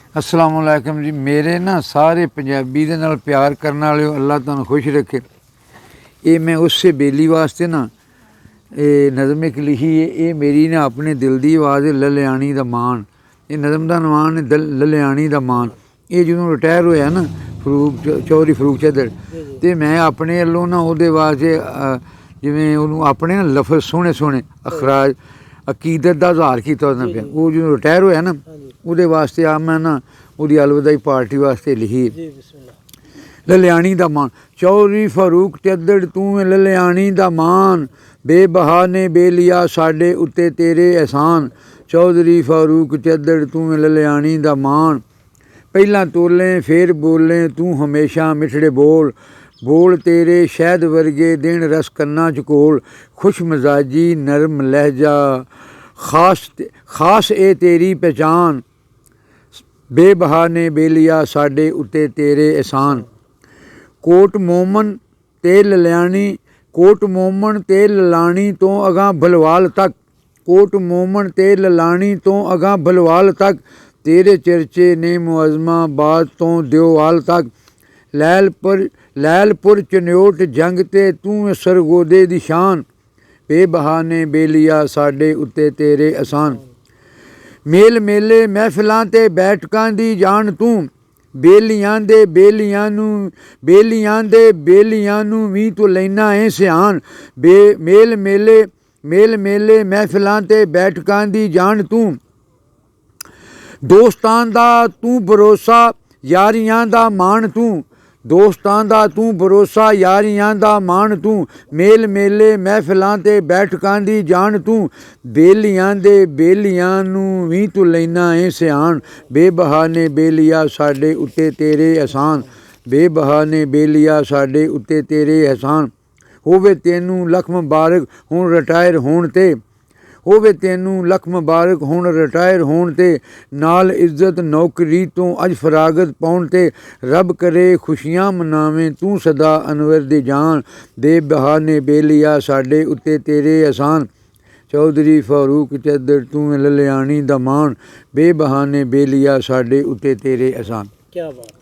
अस्सलाम वालेकुम जी। मेरे ना सारे पंजाबी दे नाल प्यार करने वाले अल्लाह तुहानू खुश रखे। ये मैं उससे बेली वास्ते ना ये नज़म एक लिखी है। ये मेरी ना अपने दिल की आवाज़ है, ललियानी दा मान। ये नज़म का नाम है ललियानी दा मान। ये जो रिटायर होया ना फरूक चौधरी फरूक चौधर, तो मैं अपने वालों ना वो वास्ते जिमें उन्होंने अपने ना लफज सोहने सोहने अखराज अकीदत का इजहार किया उसने पे। वो जो रिटायर होया ना वो वास्ते आ मैं ना वो अलविदाई पार्टी वास्ते लिखी ललियानी दा मान। चौधरी फरूक चौधर तू ललियानी दा मान, बेबहा ने बेलिया साडे उत्ते तेरे एहसान। चौधरी फारूक चौधर तू ललियानी दा मान, पहला तोलें फिर बोलें तू हमेशा मिठड़े बोल। बोल तेरे शहद वर्गे दिन रस कन्ना च कोल। खुश मजाजी नरम लहजा खास ए तेरी पहचान, बेबहा ने बेलिया साडे उत्ते तेरे एहसान। कोट मोमन ते ललियानी, कोट मोमन ते ललानी तो अगां भलवाल तक। कोट मोमन ते ललानी तो अगां भलवाल तक, तेरे चर्चे ने मुअज़्ज़मा बाद तो देओवाल तक। लैलपुर चन्योट जंग ते तू सरगोदे दी शान, बेबहा ने बेलिया साडे उत्ते तेरे एहसान। मेल मेले महफिलां ते बैठकां दी जान तू, बेलियां दे बेलियां नू भी तू लैना है सियान। मेल मेले महफिलां ते बैठकां दी जान तू, दोस्तां दा तू भरोसा यारियां दा मान तू। दोस्तां दा तू भरोसा यारियां दा मान तू, मेल मेले महफिलां ते बैठकां दी जान तू। बेलियां दे बेलियां नू भी तू लैना है सियान, बेबहा ने बेलिया साडे उत्ते तेरे एहसान। बेबहा ने बेलिया साडे उत्ते तेरे एहसान। होवे तैनू लख मुबारक हुण रिटायर होण ते, होवे तैनू लख मुबारक हुण रिटायर होण ते, नाल इज्जत नौकरी तो अज फरागत पाउण ते। रब करे खुशियां मनावें तू सदा अनवर दी जान, बेबहा ने बेलिया साडे उत्ते तेरे एहसान। चौधरी फारूक चौधर तू ललियानी दा मान, बेबहा ने बेलिया साडे उत्ते तेरे एहसान। क्या बात।